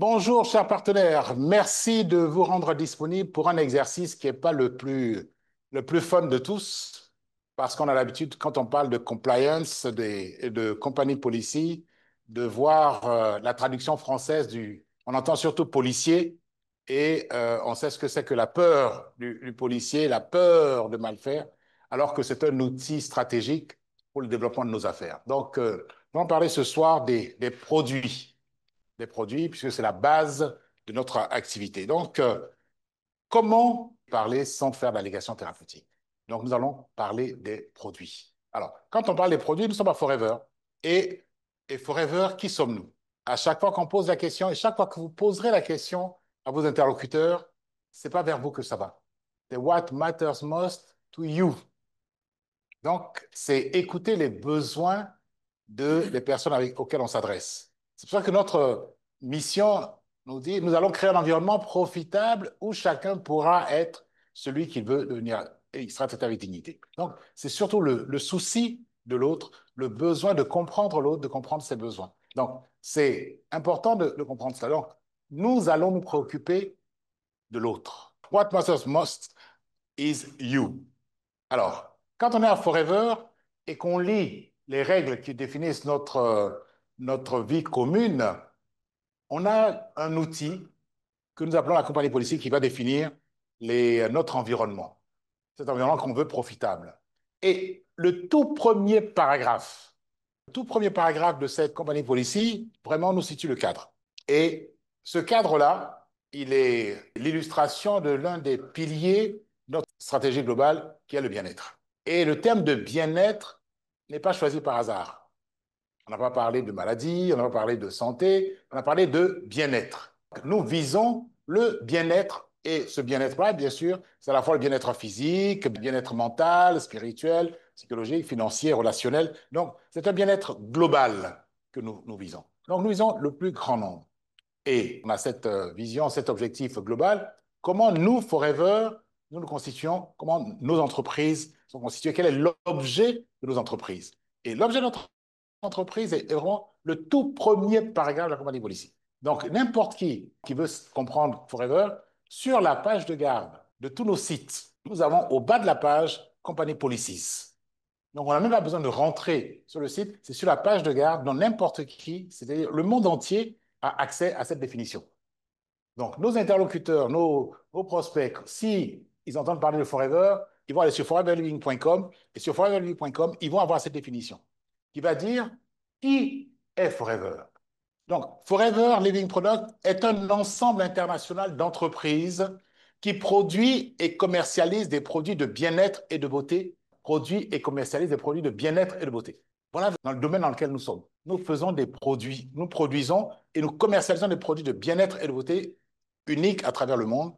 Bonjour, chers partenaires. Merci de vous rendre disponible pour un exercice qui n'est pas le plus fun de tous, parce qu'on a l'habitude, quand on parle de compliance et de company policy, de voir la traduction française du. On entend surtout policier et on sait ce que c'est que la peur du policier, la peur de mal faire, alors que c'est un outil stratégique pour le développement de nos affaires. Donc, nous allons parler ce soir des produits puisque c'est la base de notre activité. Donc, comment parler sans faire d'allégation thérapeutique? Donc, nous allons parler des produits. Alors, quand on parle des produits, nous sommes à Forever. Et Forever, qui sommes-nous? À chaque fois qu'on pose la question, et chaque fois que vous poserez la question à vos interlocuteurs, ce n'est pas vers vous que ça va. C'est what matters most to you. Donc, c'est écouter les besoins des personnes auxquelles on s'adresse. C'est pour ça que notre mission nous dit, nous allons créer un environnement profitable où chacun pourra être celui qu'il veut devenir et il sera traité avec dignité. Donc, c'est surtout le souci de l'autre, le besoin de comprendre l'autre, de comprendre ses besoins. Donc, c'est important de comprendre cela. Donc, nous allons nous préoccuper de l'autre. What matters most is you. Alors, quand on est à Forever et qu'on lit les règles qui définissent notre vie commune, on a un outil que nous appelons la compagnie politique qui va définir notre environnement. Cet environnement qu'on veut profitable. Et le tout premier paragraphe de cette compagnie policy, vraiment nous situe le cadre. Et ce cadre-là, il est l'illustration de l'un des piliers de notre stratégie globale qui est le bien-être. Et le terme de bien-être n'est pas choisi par hasard. On n'a pas parlé de maladie, on n'a pas parlé de santé, on a parlé de bien-être. Nous visons le bien-être et ce bien-être-là, bien sûr, c'est à la fois le bien-être physique, le bien-être mental, spirituel, psychologique, financier, relationnel. Donc, c'est un bien-être global que nous visons. Donc, nous visons le plus grand nombre. Et on a cette vision, cet objectif global. Comment nous, Forever, nous nous constituons, comment nos entreprises sont constituées, quel est l'objet de nos entreprises. Et l'objet de notre entreprise est vraiment le tout premier paragraphe de la compagnie policy. Donc, n'importe qui veut comprendre Forever, sur la page de garde de tous nos sites, nous avons au bas de la page Company Policies. Donc, on n'a même pas besoin de rentrer sur le site, c'est sur la page de garde dont n'importe qui, c'est-à-dire le monde entier, a accès à cette définition. Donc, nos interlocuteurs, nos prospects, si ils entendent parler de Forever, ils vont aller sur foreverliving.com et sur foreverliving.com, ils vont avoir cette définition qui va dire qui est Forever. Donc, Forever Living Product est un ensemble international d'entreprises qui produit et commercialise des produits de bien-être et de beauté, produit et commercialise des produits de bien-être et de beauté. Voilà dans le domaine dans lequel nous sommes. Nous faisons des produits, nous produisons et nous commercialisons des produits de bien-être et de beauté uniques à travers le monde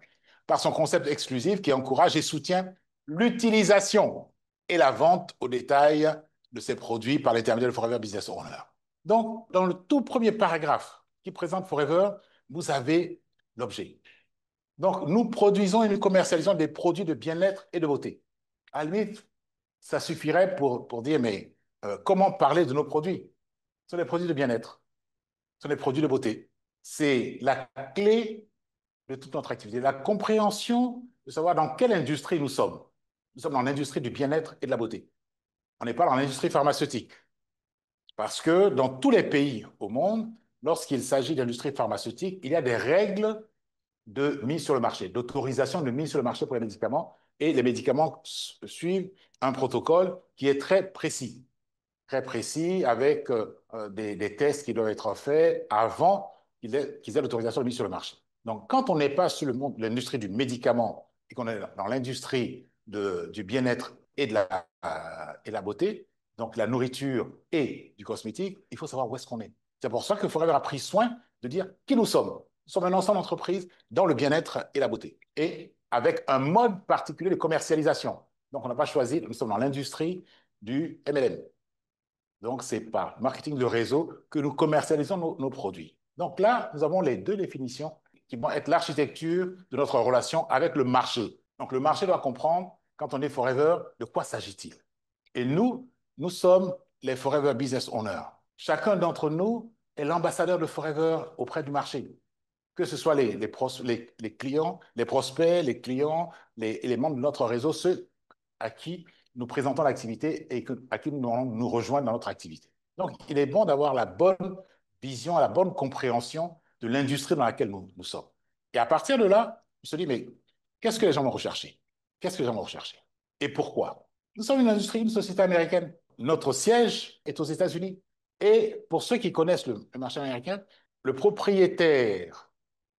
par son concept exclusif qui encourage et soutient l'utilisation et la vente au détail de ces produits par l'intermédiaire de Forever Business Owner. Donc, dans le tout premier paragraphe qui présente Forever, vous avez l'objet. Donc, nous produisons et nous commercialisons des produits de bien-être et de beauté. À la limite, ça suffirait pour dire, mais comment parler de nos produits? Ce sont des produits de bien-être, ce sont des produits de beauté. C'est la clé de toute notre activité, la compréhension de savoir dans quelle industrie nous sommes. Nous sommes dans l'industrie du bien-être et de la beauté. On n'est pas dans l'industrie pharmaceutique. Parce que dans tous les pays au monde, lorsqu'il s'agit d'industrie pharmaceutique, il y a des règles de mise sur le marché, d'autorisation de mise sur le marché pour les médicaments. Et les médicaments suivent un protocole qui est très précis avec des tests qui doivent être faits avant qu'ils aient l'autorisation de mise sur le marché. Donc, quand on n'est pas sur l'industrie du médicament et qu'on est dans l'industrie du bien-être et de la beauté, donc la nourriture et du cosmétique, il faut savoir où est-ce qu'on est. C'est pour ça que Forever a pris soin de dire qui nous sommes. Nous sommes un ensemble d'entreprises dans le bien-être et la beauté. Et avec un mode particulier de commercialisation. Donc, on n'a pas choisi, nous sommes dans l'industrie du MLM. Donc, c'est par marketing de réseau que nous commercialisons nos produits. Donc là, nous avons les deux définitions qui vont être l'architecture de notre relation avec le marché. Donc, le marché doit comprendre, quand on est Forever, de quoi s'agit-il? Et nous sommes les Forever Business Owners. Chacun d'entre nous est l'ambassadeur de Forever auprès du marché. que ce soit les clients, les prospects, les clients, les membres de notre réseau, ceux à qui nous présentons l'activité et à qui nous allons nous rejoindre dans notre activité. Donc, il est bon d'avoir la bonne vision, la bonne compréhension de l'industrie dans laquelle nous sommes. Et à partir de là, on se dit, mais qu'est-ce que les gens vont rechercher? Qu'est-ce que les gens vont rechercher? Et pourquoi? Nous sommes une industrie, une société américaine. Notre siège est aux États-Unis. Et pour ceux qui connaissent le marché américain, le propriétaire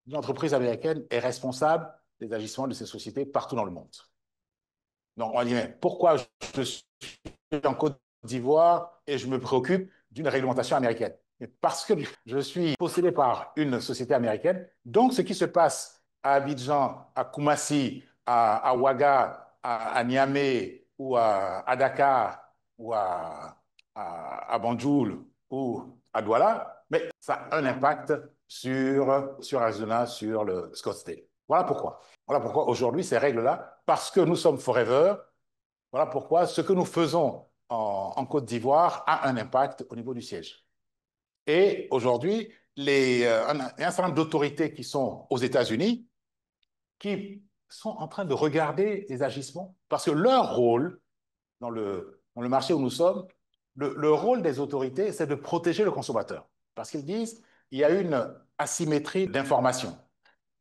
d'une entreprise américaine est responsable des agissements de ces sociétés partout dans le monde. Donc, on va dire, mais pourquoi je suis en Côte d'Ivoire et je me préoccupe d'une réglementation américaine? Parce que je suis possédé par une société américaine. Donc, ce qui se passe à Abidjan, à Koumassi, à Ouaga, à Niamey, ou à Dakar, ou à Banjul, ou à Douala, mais ça a un impact sur Arizona, sur le Scottsdale. Voilà pourquoi. Voilà pourquoi aujourd'hui, ces règles-là, parce que nous sommes forever, voilà pourquoi ce que nous faisons en Côte d'Ivoire a un impact au niveau du siège. Et aujourd'hui, un certain nombre d'autorités qui sont aux États-Unis, qui sont en train de regarder les agissements, parce que leur rôle dans le marché où nous sommes, le rôle des autorités, c'est de protéger le consommateur. Parce qu'ils disent, il y a une asymétrie d'information.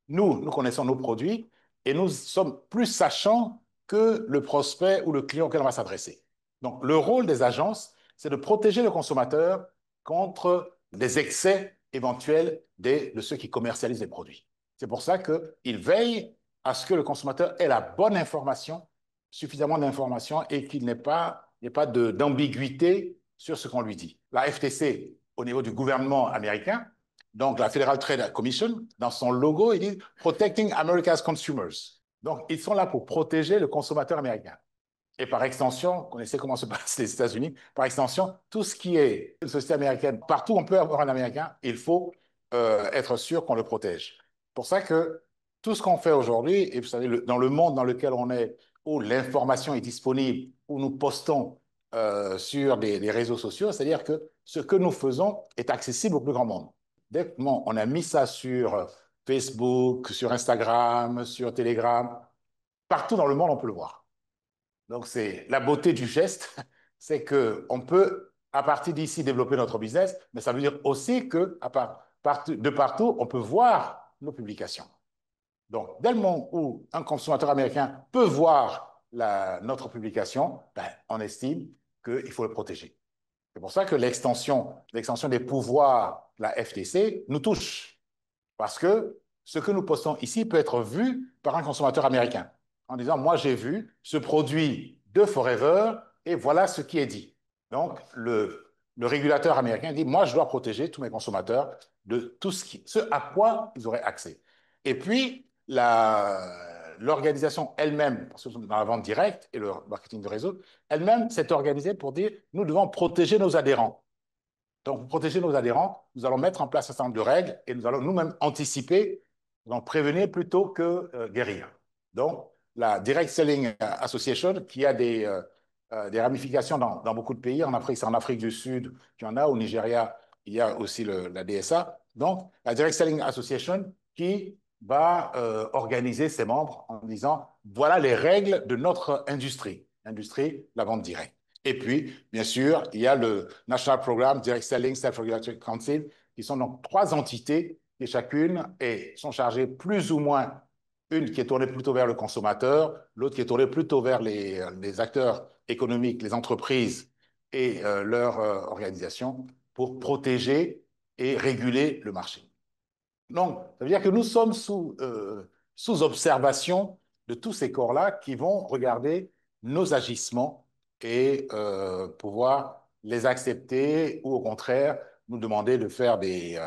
Nous connaissons nos produits et nous sommes plus sachants que le prospect ou le client auquel on va s'adresser. Donc, le rôle des agences, c'est de protéger le consommateur contre les excès éventuels de ceux qui commercialisent les produits. C'est pour ça qu'ils veillent à ce que le consommateur ait la bonne information, suffisamment d'informations et qu'il n'y ait pas d'ambiguïté sur ce qu'on lui dit. La FTC, au niveau du gouvernement américain, donc la Federal Trade Commission, dans son logo, il dit Protecting America's Consumers. Donc, ils sont là pour protéger le consommateur américain. Et par extension, vous connaissez comment se passent les États-Unis, par extension, tout ce qui est une société américaine, partout où on peut avoir un Américain, il faut être sûr qu'on le protège. C'est pour ça que tout ce qu'on fait aujourd'hui, et vous savez, dans le monde dans lequel on est, où l'information est disponible, où nous postons sur des réseaux sociaux, c'est-à-dire que ce que nous faisons est accessible au plus grand monde. Dès qu'on a mis ça sur Facebook, sur Instagram, sur Telegram, partout dans le monde, on peut le voir. Donc, c'est la beauté du geste, c'est qu'on peut, à partir d'ici, développer notre business, mais ça veut dire aussi que de partout, on peut voir nos publications. Donc, dès le moment où un consommateur américain peut voir notre publication, ben, on estime qu'il faut le protéger. C'est pour ça que l'extension des pouvoirs de la FTC nous touche. Parce que ce que nous postons ici peut être vu par un consommateur américain en disant, moi j'ai vu ce produit de Forever et voilà ce qui est dit. Donc, le régulateur américain dit, moi je dois protéger tous mes consommateurs de tout ce à quoi ils auraient accès. Et puis, l'organisation elle-même, parce que dans la vente directe et le marketing de réseau, elle-même s'est organisée pour dire, nous devons protéger nos adhérents. Donc, pour protéger nos adhérents, nous allons mettre en place un certain nombre de règles et nous allons nous-mêmes anticiper, donc prévenir plutôt que guérir. Donc, la Direct Selling Association, qui a des ramifications dans beaucoup de pays, en Afrique, c'est en Afrique du Sud qu'il y en a, au Nigeria, il y a aussi la DSA. Donc, la Direct Selling Association qui va organiser ses membres en disant, voilà les règles de notre industrie, la vente directe. Et puis, bien sûr, il y a le National Program, Direct Selling, Self-Regulatory Council, qui sont donc trois entités qui chacune sont chargées plus ou moins, une qui est tournée plutôt vers le consommateur, l'autre qui est tournée plutôt vers les acteurs économiques, les entreprises et leur organisation pour protéger et réguler le marché. Donc, ça veut dire que nous sommes sous observation de tous ces corps-là qui vont regarder nos agissements et pouvoir les accepter ou au contraire nous demander de faire des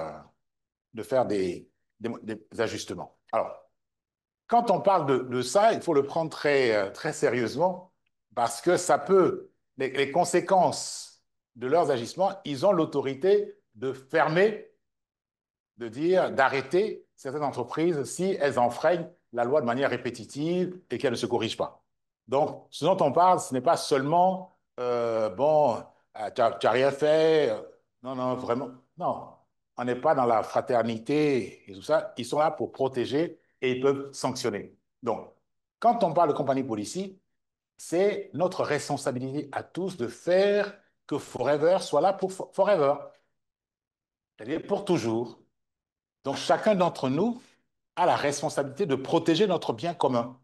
ajustements. Alors, quand on parle de ça, il faut le prendre très sérieusement parce que ça peut, les conséquences de leurs agissements, ils ont l'autorité de fermer, de dire, d'arrêter certaines entreprises si elles enfreignent la loi de manière répétitive et qu'elles ne se corrigent pas. Donc, ce dont on parle, ce n'est pas seulement, bon, tu n'as rien fait, non, non, vraiment, non. on n'est pas dans la fraternité et tout ça. Ils sont là pour protéger et ils peuvent sanctionner. Donc, quand on parle de compagnie policy, c'est notre responsabilité à tous de faire que Forever soit là pour Forever, c'est-à-dire pour toujours. Donc, chacun d'entre nous a la responsabilité de protéger notre bien commun.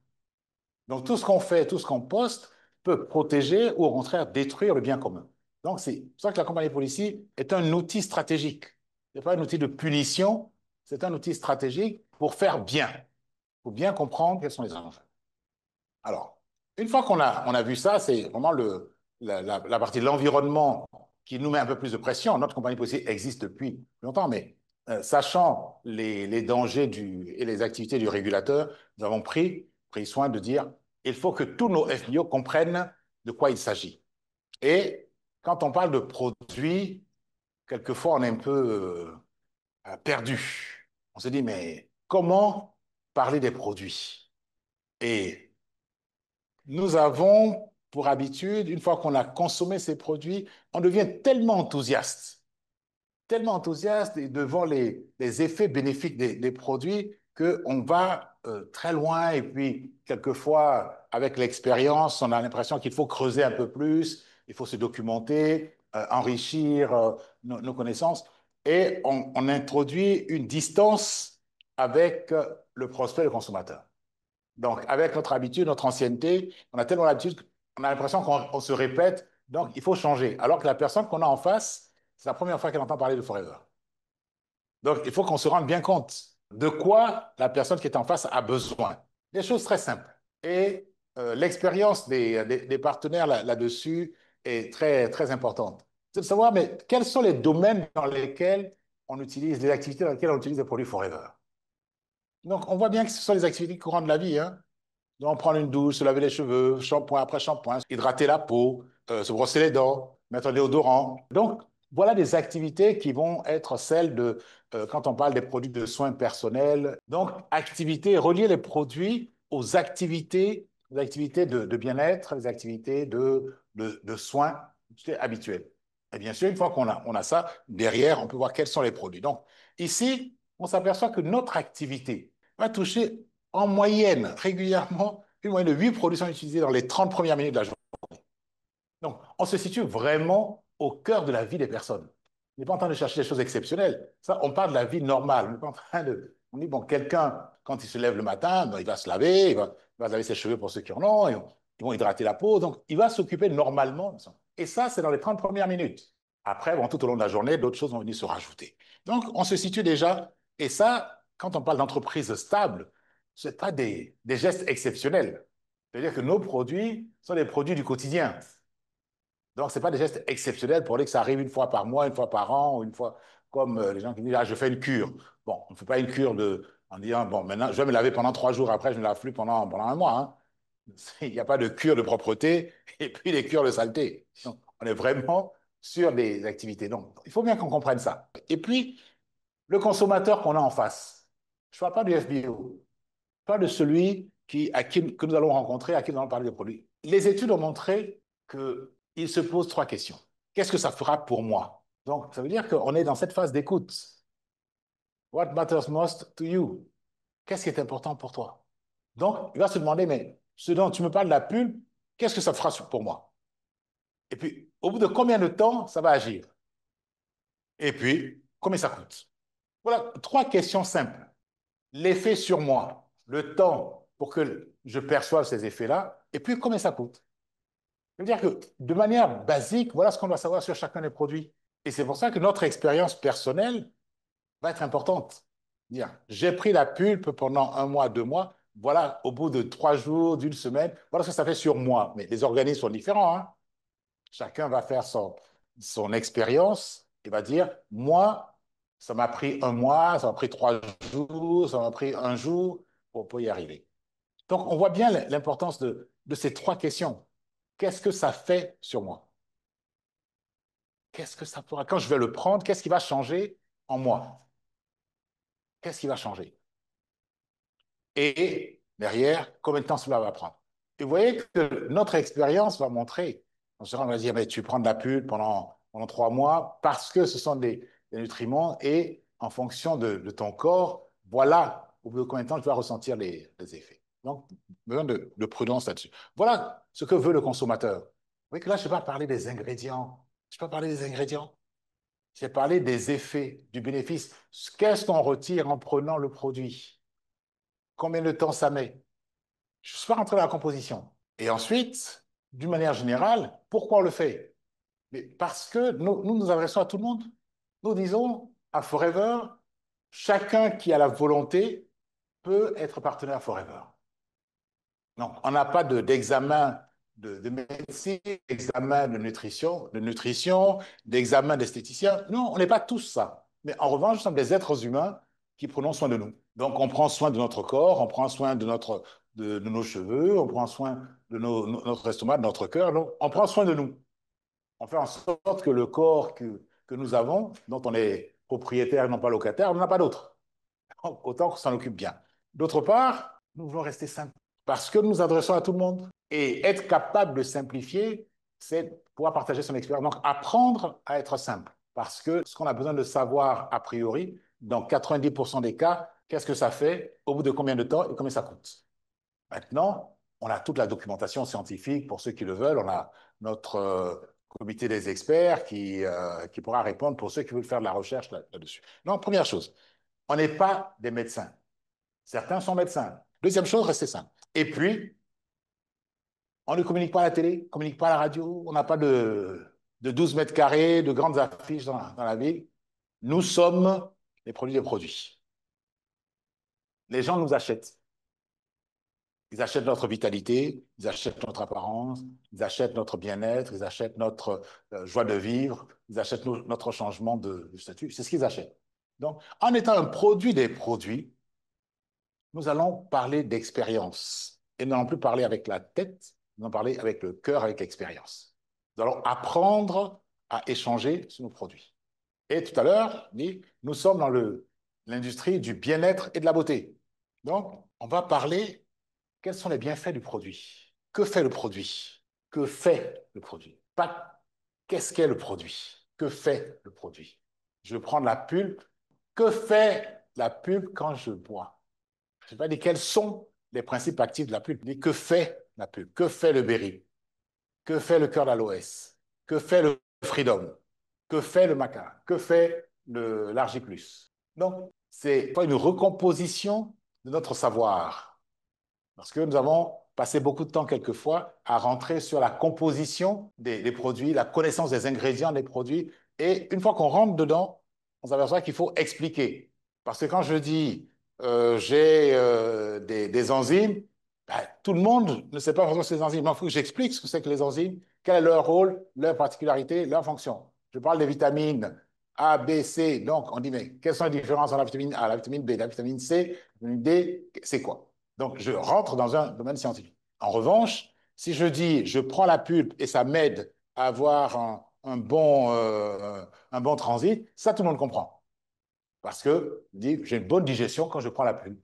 Donc, tout ce qu'on fait, tout ce qu'on poste peut protéger ou au contraire détruire le bien commun. Donc, c'est pour ça que la compagnie policy est un outil stratégique. Ce n'est pas un outil de punition, c'est un outil stratégique pour faire bien, pour bien comprendre quels sont les enjeux. Alors, une fois qu'on a vu ça, c'est vraiment la partie de l'environnement qui nous met un peu plus de pression. Notre compagnie policy existe depuis longtemps, mais sachant les dangers et les activités du régulateur, nous avons pris soin de dire il faut que tous nos FBO comprennent de quoi il s'agit. Et quand on parle de produits, quelquefois on est un peu perdu. On se dit, mais comment parler des produits? Et nous avons pour habitude, une fois qu'on a consommé ces produits, on devient tellement enthousiaste devant les effets bénéfiques des produits qu'on va très loin. Et puis, quelquefois, avec l'expérience, on a l'impression qu'il faut creuser un peu plus, il faut se documenter, enrichir nos connaissances. Et on introduit une distance avec le prospect, le consommateur. Donc, avec notre habitude, notre ancienneté, on a tellement l'habitude qu'on a l'impression qu'on se répète. Donc, il faut changer. Alors que la personne qu'on a en face, c'est la première fois qu'elle entend parler de Forever. Donc, il faut qu'on se rende bien compte de quoi la personne qui est en face a besoin. Des choses très simples. Et l'expérience des partenaires là-dessus est très, très importante. C'est de savoir, mais quels sont les domaines dans lesquels on utilise, les activités dans lesquelles on utilise les produits Forever. Donc, on voit bien que ce sont les activités courantes de la vie, hein. Donc, prendre une douche, se laver les cheveux, shampoing après shampoing, hydrater la peau, se brosser les dents, mettre un déodorant. Donc, voilà des activités qui vont être celles quand on parle des produits de soins personnels. Donc, activités, relier les produits aux activités, de bien-être, les activités de soins habituels. Et bien sûr, une fois qu'on a ça, derrière, on peut voir quels sont les produits. Donc, ici, on s'aperçoit que notre activité va toucher en moyenne, régulièrement, une moyenne de 8 produits sont utilisés dans les 30 premières minutes de la journée. Donc, on se situe vraiment au cœur de la vie des personnes. On n'est pas en train de chercher des choses exceptionnelles. Ça, on parle de la vie normale. On n'est pas en train de... On dit, bon, quelqu'un, quand il se lève le matin, ben, il va se laver, il va laver ses cheveux pour ceux qui en ont, ils vont hydrater la peau. Donc, il va s'occuper normalement. Et ça, c'est dans les 30 premières minutes. Après, bon, tout au long de la journée, d'autres choses vont venir se rajouter. Donc, on se situe déjà. Et ça, quand on parle d'entreprise stable, ce n'est pas des gestes exceptionnels. C'est-à-dire que nos produits sont des produits du quotidien. Donc, ce n'est pas des gestes exceptionnels pour dire que ça arrive une fois par mois, une fois par an, ou une fois, comme les gens qui disent, ah, je fais une cure. Bon, on ne fait pas une cure en disant, bon, maintenant, je vais me laver pendant 3 jours, après, je ne me lave plus pendant un mois, hein. Il n'y a pas de cure de propreté et puis des cures de saleté. Donc, on est vraiment sur des activités. Donc, il faut bien qu'on comprenne ça. Et puis, le consommateur qu'on a en face. Je ne parle pas du FBO, je parle de celui que nous allons rencontrer, à qui nous allons parler des produits. Les études ont montré qu'il se pose 3 questions. Qu'est-ce que ça fera pour moi? Donc, ça veut dire qu'on est dans cette phase d'écoute. What matters most to you? Qu'est-ce qui est important pour toi? Donc, il va se demander, mais ce dont tu me parles de la pub, qu'est-ce que ça fera pour moi? Et puis, au bout de combien de temps ça va agir? Et puis, combien ça coûte? Voilà 3 questions simples. L'effet sur moi, le temps pour que je perçoive ces effets-là, et puis combien ça coûte. Ça veut dire que de manière basique, voilà ce qu'on doit savoir sur chacun des produits. Et c'est pour ça que notre expérience personnelle va être importante. Dire, j'ai pris la pulpe pendant un mois, 2 mois, voilà, au bout de 3 jours, d'une semaine, voilà ce que ça fait sur moi. Mais les organismes sont différents, hein. Chacun va faire son expérience et va dire, moi, ça m'a pris un mois, ça m'a pris 3 jours, ça m'a pris un jour pour y arriver. Donc, on voit bien l'importance de ces 3 questions. Qu'est-ce que ça fait sur moi? Qu'est-ce que ça fera? Quand je vais le prendre, qu'est-ce qui va changer en moi? Qu'est-ce qui va changer? Et derrière, combien de temps cela va prendre? Et vous voyez que notre expérience va montrer, on va dire, mais tu prends de la pulpe pendant 3 mois parce que ce sont des nutriments et en fonction de ton corps, voilà au bout de combien de temps tu vas ressentir les effets. Donc, besoin de prudence là-dessus. Voilà ce que veut le consommateur. Vous voyez que là, je ne vais pas parler des ingrédients. Je ne vais pas parler des ingrédients. J'ai parlé des effets, du bénéfice. Qu'est-ce qu'on retire en prenant le produit? Combien de temps ça met? Je ne suis pas rentré dans la composition. Et ensuite, d'une manière générale, pourquoi on le fait? Mais parce que nous adressons à tout le monde. Nous disons à Forever, chacun qui a la volonté peut être partenaire Forever. Donc, on n'a pas d'examen de médecine, d'examen de nutrition, d'examen d'esthéticien. Non, on n'est pas tous ça. Mais en revanche, nous sommes des êtres humains qui prenons soin de nous. Donc, on prend soin de notre corps, on prend soin de nos cheveux, on prend soin de notre estomac, de notre cœur. Donc, on prend soin de nous. On fait en sorte que le corps que nous avons, dont on est propriétaire et non pas locataire, on n'en a pas d'autre. Autant qu'on s'en occupe bien. D'autre part, nous voulons rester simples parce que nous nous adressons à tout le monde. Et être capable de simplifier, c'est pouvoir partager son expérience. Donc, apprendre à être simple. Parce que ce qu'on a besoin de savoir a priori, dans 90% des cas, qu'est-ce que ça fait, au bout de combien de temps et combien ça coûte. Maintenant, on a toute la documentation scientifique pour ceux qui le veulent. On a notre comité des experts qui pourra répondre pour ceux qui veulent faire de la recherche là-dessus. Donc, première chose, on n'est pas des médecins. Certains sont médecins. Deuxième chose, restez simple. Et puis, on ne communique pas à la télé, on ne communique pas à la radio, on n'a pas de 12 mètres carrés, de grandes affiches dans la ville. Nous sommes les produits des produits. Les gens nous achètent. Ils achètent notre vitalité, ils achètent notre apparence, ils achètent notre bien-être, ils achètent notre joie de vivre, ils achètent notre changement de statut. C'est ce qu'ils achètent. Donc, en étant un produit des produits, nous allons parler d'expérience. Et nous n'allons plus parler avec la tête, nous allons parler avec le cœur, avec l'expérience. Nous allons apprendre à échanger sur nos produits. Et tout à l'heure, nous sommes dans l'industrie du bien-être et de la beauté. Donc, on va parler quels sont les bienfaits du produit. Que fait le produit? Que fait le produit? Pas qu'est-ce qu'est le produit? Que fait le produit? Je vais prendre la pulpe. Que fait la pulpe quand je bois? Je ne sais pas quels sont les principes actifs de la pulpe. Que fait la pulpe? Que fait le berry? Que fait le cœur d'aloès? Que fait le freedom? Que fait le maca? Que fait l'argiplus? Donc, c'est pas une recomposition de notre savoir. Parce que nous avons passé beaucoup de temps quelquefois à rentrer sur la composition des produits, la connaissance des ingrédients des produits. Et une fois qu'on rentre dedans, on s'aperçoit qu'il faut expliquer. Parce que quand je dis j'ai des enzymes, ben, tout le monde ne sait pas forcément ces enzymes. Il faut que j'explique ce que c'est que les enzymes, quel est leur rôle, leur particularité, leur fonction. Je parle des vitamines A, B, C. Donc, on dit, mais quelles sont les différences entre la vitamine A, la vitamine B, la vitamine C, la vitamine D, c'est quoi? Donc, je rentre dans un domaine scientifique. En revanche, si je dis, je prends la pulpe et ça m'aide à avoir un bon transit, ça, tout le monde comprend. Parce que j'ai une bonne digestion quand je prends la pulpe.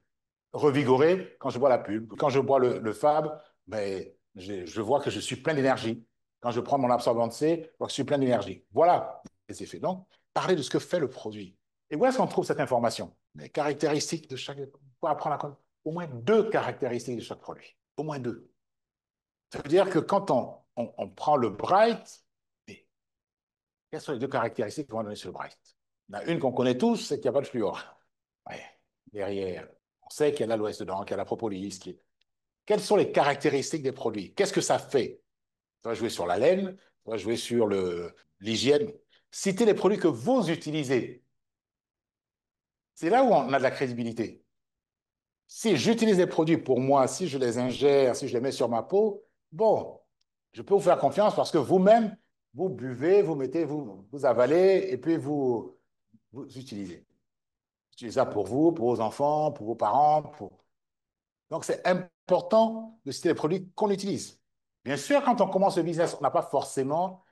Revigoré quand je bois la pulpe. Quand je bois le Fab, ben, je vois que je suis plein d'énergie. Quand je prends mon absorbant C, je vois que je suis plein d'énergie. Voilà les effets. Donc, parler de ce que fait le produit. Et où est-ce qu'on trouve cette information? Les caractéristiques de chaque... Pour apprendre à connaître au moins deux caractéristiques de chaque produit. Au moins deux. Ça veut dire que quand on prend le Bright, quelles sont les deux caractéristiques qu'on va donner sur le Bright? Il y en a une qu'on connaît tous, c'est qu'il n'y a pas de fluor. Ouais. Derrière, on sait qu'il y a l'aloès dedans, qu'il y a la propolis. Quelles sont les caractéristiques des produits? Qu'est-ce que ça fait? Ça va jouer sur la laine, ça va jouer sur l'hygiène. Citez les produits que vous utilisez. C'est là où on a de la crédibilité. Si j'utilise des produits pour moi, si je les ingère, si je les mets sur ma peau, bon, je peux vous faire confiance parce que vous-même, vous buvez, vous mettez, vous avalez et puis vous utilisez. Vous utilisez ça pour vous, pour vos enfants, pour vos parents. Donc, c'est important de citer les produits qu'on utilise. Bien sûr, quand on commence le business, on n'a pas forcément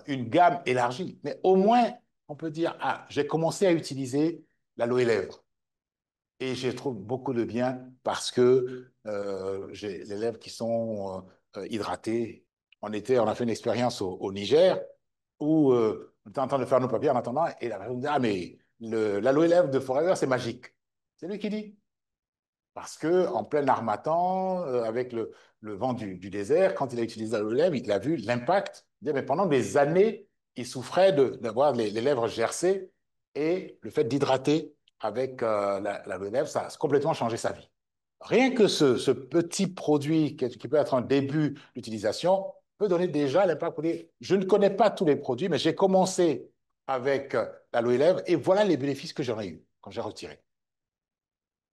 une gamme élargie, mais au moins, on peut dire, ah, j'ai commencé à utiliser l'aloe lèvres. Et j'y trouve beaucoup de bien parce que j'ai les lèvres qui sont hydratées. On a fait une expérience au Niger où on était en train de faire nos papiers en attendant et la personne me dit, ah mais l'aloe lèvre de Forever, c'est magique. C'est lui qui dit. Parce que en plein harmattan, avec le vent du désert, quand il a utilisé l'aloe lèvre, il a vu l'impact. Mais pendant des années, il souffrait d'avoir les lèvres gercées et le fait d'hydrater avec l'aloe lèvre, ça a complètement changé sa vie. Rien que ce petit produit qui peut être un début d'utilisation peut donner déjà l'impact. Je ne connais pas tous les produits, mais j'ai commencé avec l'aloe lèvre et voilà les bénéfices que j'en ai eu quand j'ai retiré.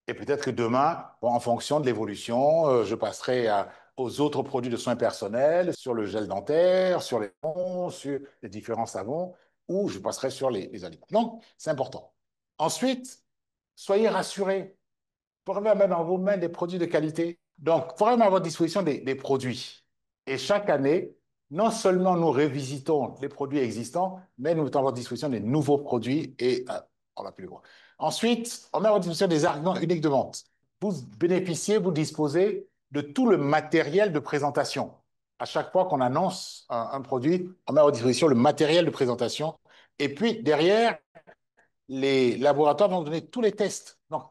Et peut-être que demain, bon, en fonction de l'évolution, je passerai aux autres produits de soins personnels, sur le gel dentaire, sur les ongs, sur les différents savons, ou je passerai sur les aliments. Donc, c'est important. Ensuite, soyez rassurés. Vous pourrez mettre dans vos mains des produits de qualité. Donc, vous pourrez mettre à votre disposition des produits. Et chaque année, non seulement nous révisitons les produits existants, mais nous mettons à votre disposition des nouveaux produits et on n'a plus le droit. Ensuite, on met à votre disposition des arguments uniques de vente. Vous bénéficiez, vous disposez de tout le matériel de présentation. À chaque fois qu'on annonce un produit, on met à votre disposition le matériel de présentation. Et puis, derrière, les laboratoires vont donner tous les tests. Donc,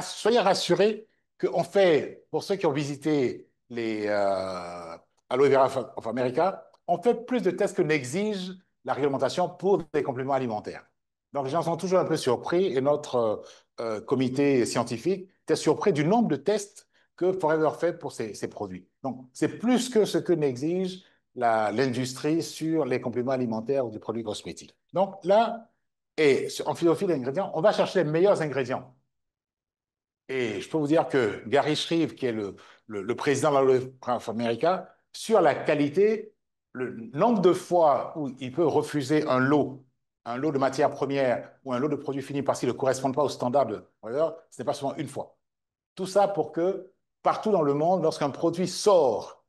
soyez rassurés qu'on fait, pour ceux qui ont visité les Aloe Vera of America, on fait plus de tests que n'exige la réglementation pour des compléments alimentaires. Donc, les gens sont toujours un peu surpris et notre comité scientifique était surpris du nombre de tests que Forever fait pour ces produits. Donc, c'est plus que ce que n'exige l'industrie sur les compléments alimentaires ou des produits cosmétiques. Donc là, et en philosophie d'ingrédients, on va chercher les meilleurs ingrédients. Et je peux vous dire que Gary Shreve, qui est le président de la of America, sur la qualité, le nombre de fois où il peut refuser un lot de matières premières ou un lot de produits finis parce qu'il ne correspond pas aux standards de ce n'est pas seulement une fois. Tout ça pour que partout dans le monde, lorsqu'un produit sort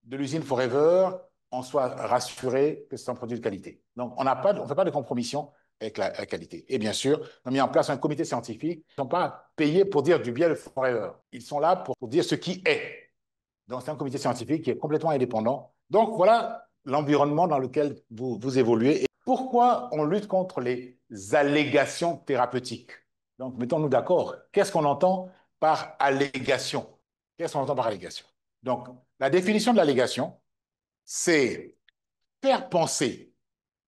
de l'usine Forever, on soit rassuré que c'est un produit de qualité. Donc, on ne fait pas de compromission avec la qualité. Et bien sûr, on a mis en place un comité scientifique. Ils ne sont pas payés pour dire du bien de Forever. Ils sont là pour dire ce qui est. Donc, c'est un comité scientifique qui est complètement indépendant. Donc, voilà l'environnement dans lequel vous évoluez. Et pourquoi on lutte contre les allégations thérapeutiques? Donc, mettons-nous d'accord. Qu'est-ce qu'on entend par allégation? Qu'est-ce qu'on entend par allégation? Donc, la définition de l'allégation, c'est faire penser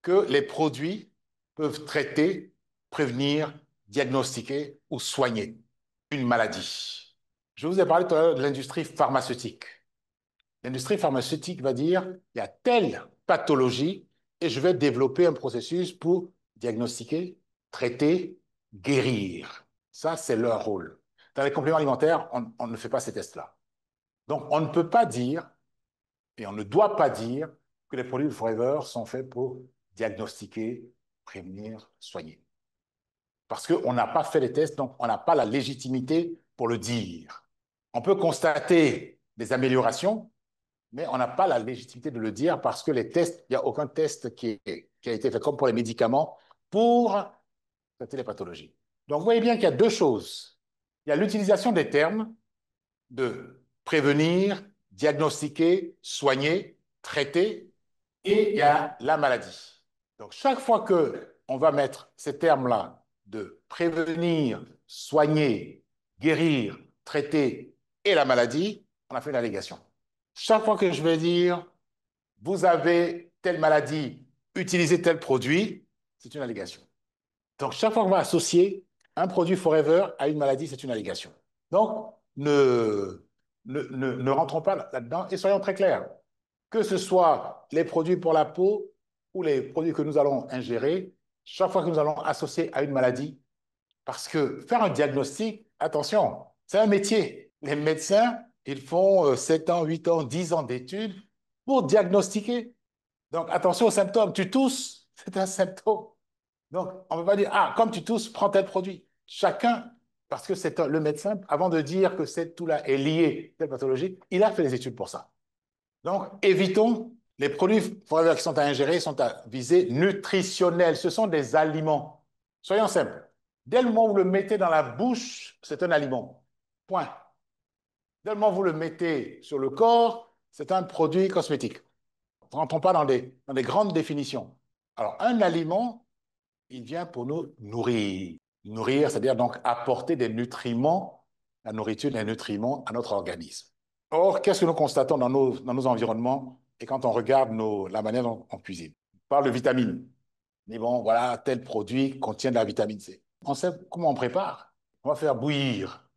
que les produits peuvent traiter, prévenir, diagnostiquer ou soigner une maladie. Je vous ai parlé tout à l'heure de l'industrie pharmaceutique. L'industrie pharmaceutique va dire, il y a telle pathologie et je vais développer un processus pour diagnostiquer, traiter, guérir. Ça, c'est leur rôle. Dans les compléments alimentaires, on ne fait pas ces tests-là. Donc, on ne peut pas dire et on ne doit pas dire que les produits de Forever sont faits pour diagnostiquer, prévenir, soigner. Parce qu'on n'a pas fait les tests, donc on n'a pas la légitimité pour le dire. On peut constater des améliorations, mais on n'a pas la légitimité de le dire parce que les tests, il n'y a aucun test qui a été fait comme pour les médicaments pour traiter les pathologies. Donc vous voyez bien qu'il y a deux choses. Il y a l'utilisation des termes de prévenir, diagnostiquer, soigner, traiter, et il y a la maladie. Donc, chaque fois que on va mettre ces termes-là de prévenir, soigner, guérir, traiter et la maladie, on a fait une allégation. Chaque fois que je vais dire, vous avez telle maladie, utilisez tel produit, c'est une allégation. Donc, chaque fois qu'on va associer un produit Forever à une maladie, c'est une allégation. Donc, ne rentrons pas là-dedans et soyons très clairs. Que ce soit les produits pour la peau ou les produits que nous allons ingérer, chaque fois que nous allons associer à une maladie, parce que faire un diagnostic, attention, c'est un métier. Les médecins, ils font 7 ans, 8 ans, 10 ans d'études pour diagnostiquer. Donc, attention aux symptômes. Tu tousses, c'est un symptôme. Donc, on ne peut pas dire, ah, comme tu tousses, prends tel produit. Chacun, parce que c'est le médecin, avant de dire que cette tout-là est lié à telle pathologie, il a fait les études pour ça. Donc, évitons, les produits Forever qui sont à ingérer sont à visée nutritionnelle. Ce sont des aliments. Soyons simples. Dès le moment où vous le mettez dans la bouche, c'est un aliment. Point. Dès le moment où vous le mettez sur le corps, c'est un produit cosmétique. Ne rentrons pas dans des grandes définitions. Alors, un aliment, il vient pour nous nourrir. Nourrir, c'est-à-dire donc apporter des nutriments, la nourriture, des nutriments à notre organisme. Or, qu'est-ce que nous constatons dans nos environnements et quand on regarde la manière dont on cuisine? On parle de vitamines. Mais bon, voilà, tel produit contient de la vitamine C. On sait comment on prépare. On va faire bouillir.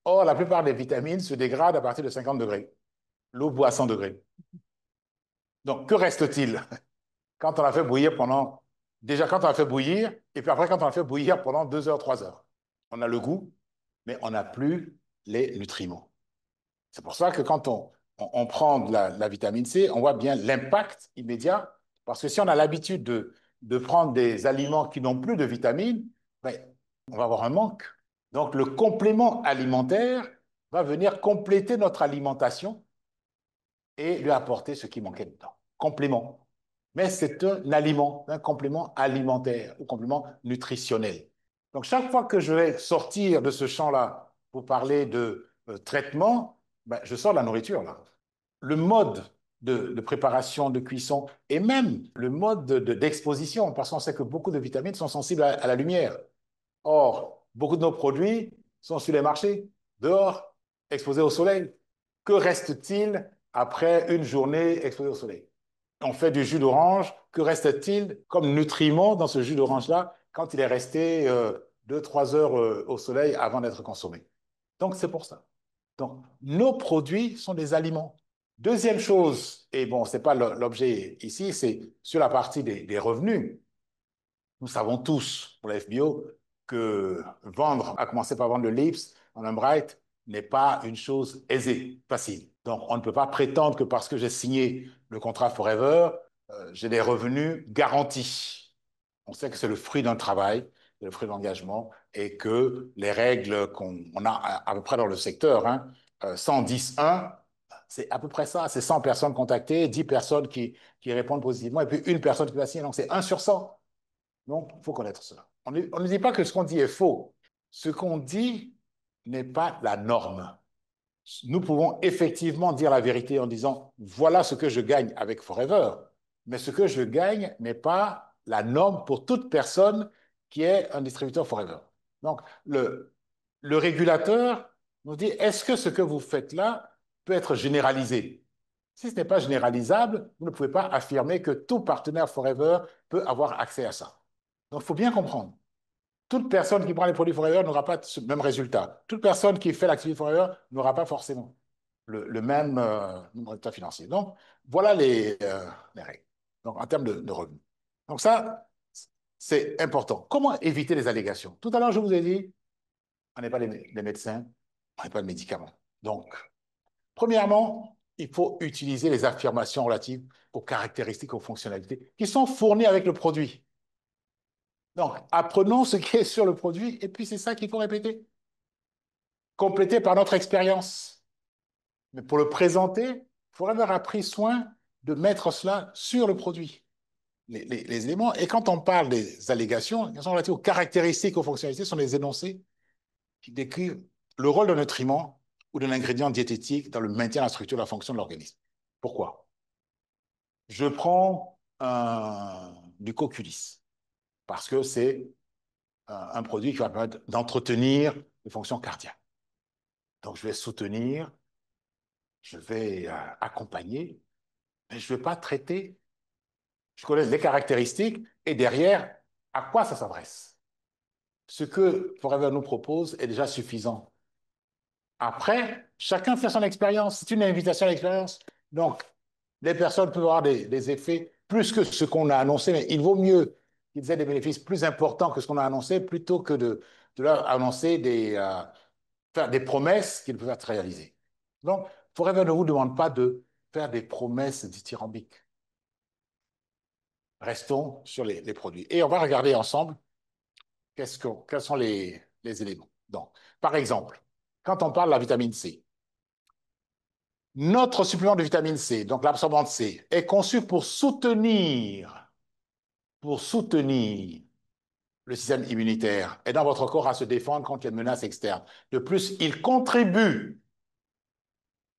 Or, la plupart des vitamines se dégradent à partir de 50 degrés. L'eau boit à 100 degrés. Donc, que reste-t-il quand on a fait bouillir pendant... Déjà, quand on a fait bouillir, et puis après, quand on a fait bouillir pendant 2 heures, 3 heures. On a le goût, mais on n'a plus les nutriments. C'est pour ça que quand on prend de la vitamine C, on voit bien l'impact immédiat, parce que si on a l'habitude de prendre des aliments qui n'ont plus de vitamines, ben, on va avoir un manque. Donc, le complément alimentaire va venir compléter notre alimentation et lui apporter ce qui manquait dedans. Complément. Mais c'est un aliment, un complément alimentaire ou complément nutritionnel. Donc, chaque fois que je vais sortir de ce champ-là pour parler de traitement, ben, je sors de la nourriture, là. Le mode de préparation, de cuisson et même le mode d'exposition, parce qu'on sait que beaucoup de vitamines sont sensibles à la lumière. Or, beaucoup de nos produits sont sur les marchés, dehors, exposés au soleil. Que reste-t-il après une journée exposée au soleil? On fait du jus d'orange. Que reste-t-il comme nutriment dans ce jus d'orange-là quand il est resté 2, 3 heures au soleil avant d'être consommé? Donc, c'est pour ça. Donc, nos produits sont des aliments. Deuxième chose, et bon, ce n'est pas l'objet ici, c'est sur la partie des revenus. Nous savons tous, pour la FBO, que vendre, à commencer par vendre le Lips en Umbright, n'est pas une chose aisée, facile. Donc, on ne peut pas prétendre que parce que j'ai signé le contrat Forever, j'ai des revenus garantis. On sait que c'est le fruit d'un travail, c'est le fruit d'engagement, et que les règles qu'on a à peu près dans le secteur, hein, 110-1, c'est à peu près ça. C'est 100 personnes contactées, 10 personnes qui répondent positivement, et puis une personne qui va signer. Donc, c'est 1 sur 100. Donc, il faut connaître cela. On ne dit pas que ce qu'on dit est faux. Ce qu'on dit n'est pas la norme. Nous pouvons effectivement dire la vérité en disant, voilà ce que je gagne avec Forever, mais ce que je gagne n'est pas la norme pour toute personne qui est un distributeur Forever. Donc, le régulateur nous dit, est-ce que ce que vous faites là peut être généralisé? Si ce n'est pas généralisable, vous ne pouvez pas affirmer que tout partenaire Forever peut avoir accès à ça. Donc, il faut bien comprendre. Toute personne qui prend les produits Forever n'aura pas ce même résultat. Toute personne qui fait l'activité Forever n'aura pas forcément le même résultat financier. Donc, voilà les règles. Donc, en termes de revenus. Donc, ça, c'est important. Comment éviter les allégations? Tout à l'heure, je vous ai dit, on n'est pas les médecins, on n'est pas de médicaments. Donc, premièrement, il faut utiliser les affirmations relatives aux caractéristiques, aux fonctionnalités qui sont fournies avec le produit. Donc, apprenons ce qui est sur le produit et puis c'est ça qu'il faut répéter. Compléter par notre expérience. Mais pour le présenter, il faut avoir pris soin de mettre cela sur le produit, les éléments. Et quand on parle des allégations, elles sont relatives aux caractéristiques, aux fonctionnalités, ce sont des énoncés qui décrivent le rôle d'un nutriment ou d'un ingrédient diététique dans le maintien de la structure de la fonction de l'organisme. Pourquoi? Je prends du coculis parce que c'est un produit qui va permettre d'entretenir les fonctions cardiaques. Donc, je vais soutenir, je vais accompagner, mais je ne vais pas traiter. Je connais les caractéristiques et derrière, à quoi ça s'adresse. Ce que Forever nous propose est déjà suffisant. Après, chacun fait son expérience. C'est une invitation à l'expérience. Donc, les personnes peuvent avoir des effets plus que ce qu'on a annoncé, mais il vaut mieux qu'ils aient des bénéfices plus importants que ce qu'on a annoncé plutôt que de leur annoncer faire des promesses qu'ils peuvent être réalisées. Donc, Forever ne vous demande pas de faire des promesses dithyrambiques. Restons sur les produits. Et on va regarder ensemble quels sont les éléments. Donc, par exemple, quand on parle de la vitamine C, notre supplément de vitamine C, donc l'absorbante C, est conçu pour soutenir le système immunitaire et dans votre corps à se défendre contre les menaces externes. De plus, il contribue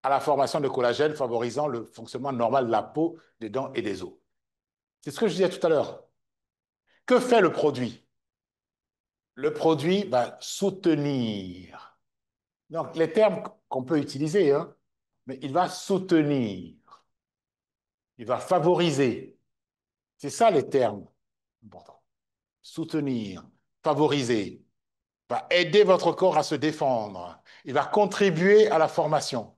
à la formation de collagène, favorisant le fonctionnement normal de la peau, des dents et des os. C'est ce que je disais tout à l'heure. Que fait le produit? Le produit va soutenir. Donc, les termes qu'on peut utiliser, hein, mais il va soutenir, il va favoriser. C'est ça les termes importants. Soutenir, favoriser, va aider votre corps à se défendre. Il va contribuer à la formation.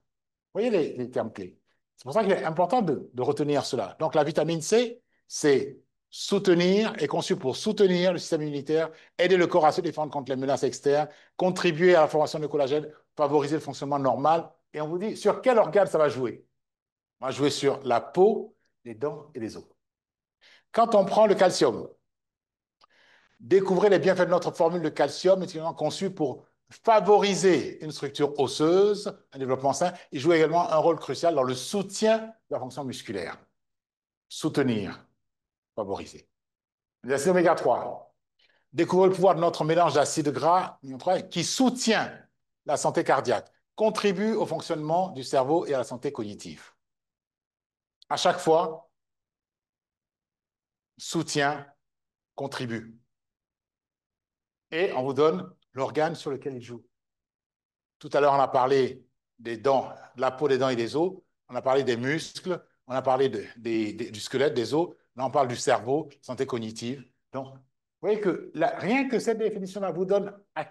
Vous voyez les termes clés. C'est pour ça qu'il est important de retenir cela. Donc, la vitamine C, c'est soutenir, est conçue pour soutenir le système immunitaire, aider le corps à se défendre contre les menaces externes, contribuer à la formation de collagène, favoriser le fonctionnement normal. Et on vous dit sur quel organe ça va jouer. On va jouer sur la peau, les dents et les os. Quand on prend le calcium, découvrez les bienfaits de notre formule de calcium, également conçue pour favoriser une structure osseuse, un développement sain. Il joue également un rôle crucial dans le soutien de la fonction musculaire. Soutenir, favoriser. Les acides oméga 3. Découvrez le pouvoir de notre mélange d'acides gras qui soutient la santé cardiaque, contribue au fonctionnement du cerveau et à la santé cognitive. À chaque fois, soutient, contribue. Et on vous donne l'organe sur lequel il joue. Tout à l'heure, on a parlé des dents, de la peau, des dents et des os. On a parlé des muscles. On a parlé du squelette, des os. Là, on parle du cerveau, santé cognitive. Donc, vous voyez que rien que cette définition-là vous donne à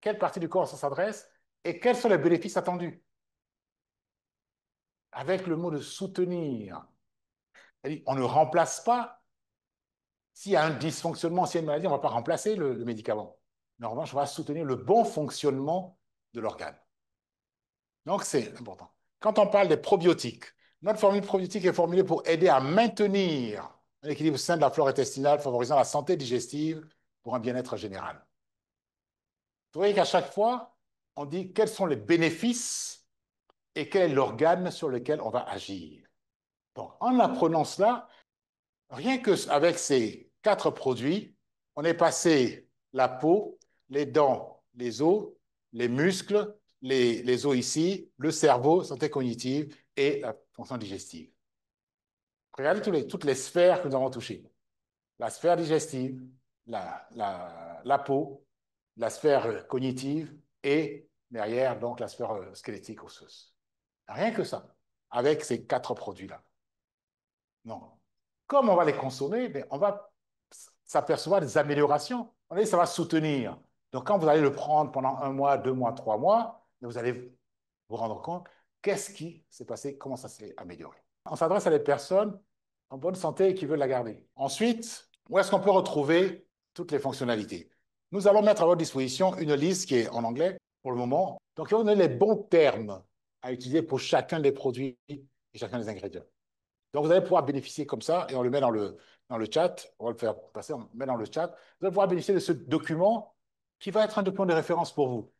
quelle partie du corps ça s'adresse et quels sont les bénéfices attendus. Avec le mot de soutenir, on ne remplace pas. S'il y a un dysfonctionnement, s'il y a une maladie, on ne va pas remplacer le médicament. Mais en revanche, on va soutenir le bon fonctionnement de l'organe. Donc, c'est important. Quand on parle des probiotiques, notre formule probiotique est formulée pour aider à maintenir un équilibre sain de la flore intestinale, favorisant la santé digestive pour un bien-être général. Vous voyez qu'à chaque fois, on dit quels sont les bénéfices et quel est l'organe sur lequel on va agir. Donc, en apprenant cela, rien qu'avec ces 4 produits, on est passé la peau, les dents, les os, les muscles, les os ici, le cerveau, santé cognitive et la fonction digestive. Regardez toutes les sphères que nous avons touchées. La sphère digestive, la peau, la sphère cognitive et derrière, donc, la sphère squelettique osseuse. Rien que ça, avec ces 4 produits-là. Non. Comme on va les consommer, ben, on va s'apercevoir des améliorations. On dit, ça va soutenir. Donc, quand vous allez le prendre pendant 1 mois, 2 mois, 3 mois, vous allez vous rendre compte qu'est-ce qui s'est passé, comment ça s'est amélioré. On s'adresse à des personnes en bonne santé et qui veulent la garder. Ensuite, où est-ce qu'on peut retrouver toutes les fonctionnalités? Nous allons mettre à votre disposition une liste qui est en anglais pour le moment. Donc, on a les bons termes à utiliser pour chacun des produits et chacun des ingrédients. Donc, vous allez pouvoir bénéficier comme ça, et on le met dans le chat, on va le faire passer, on le met dans le chat. Vous allez pouvoir bénéficier de ce document qui va être un document de référence pour vous.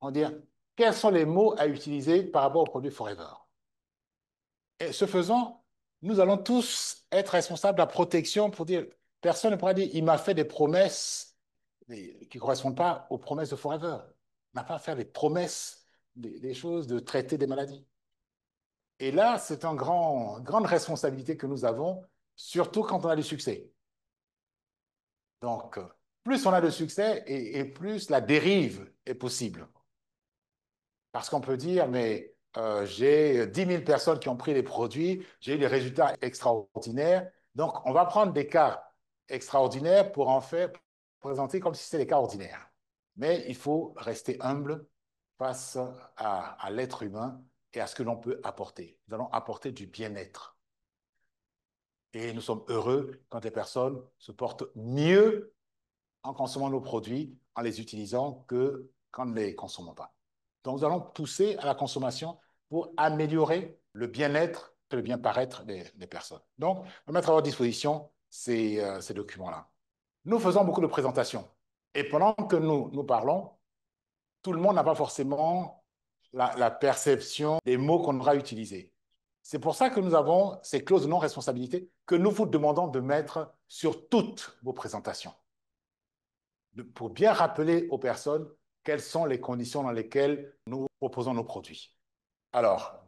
On va dire, quels sont les mots à utiliser par rapport au produit Forever? Et ce faisant, nous allons tous être responsables de la protection pour dire, personne ne pourra dire, il m'a fait des promesses qui ne correspondent pas aux promesses de Forever. On n'a pas à faire des promesses, des choses, de traiter des maladies. Et là, c'est une grande responsabilité que nous avons, surtout quand on a du succès. Donc, plus on a de succès et plus la dérive est possible. Parce qu'on peut dire, mais j'ai 10 000 personnes qui ont pris les produits, j'ai eu des résultats extraordinaires. Donc, on va prendre des cas extraordinaires pour en faire présenter comme si c'était des cas ordinaires. Mais il faut rester humble face à l'être humain et à ce que l'on peut apporter. Nous allons apporter du bien-être. Et nous sommes heureux quand les personnes se portent mieux en consommant nos produits, en les utilisant, que quand ne les consommons pas. Donc, nous allons pousser à la consommation pour améliorer le bien-être et le bien-paraître des personnes. Donc, on va mettre à votre disposition ces documents-là. Nous faisons beaucoup de présentations. Et pendant que nous parlons, tout le monde n'a pas forcément la perception des mots qu'on aura utilisés. C'est pour ça que nous avons ces clauses de non-responsabilité que nous vous demandons de mettre sur toutes vos présentations, pour bien rappeler aux personnes quelles sont les conditions dans lesquelles nous proposons nos produits. Alors,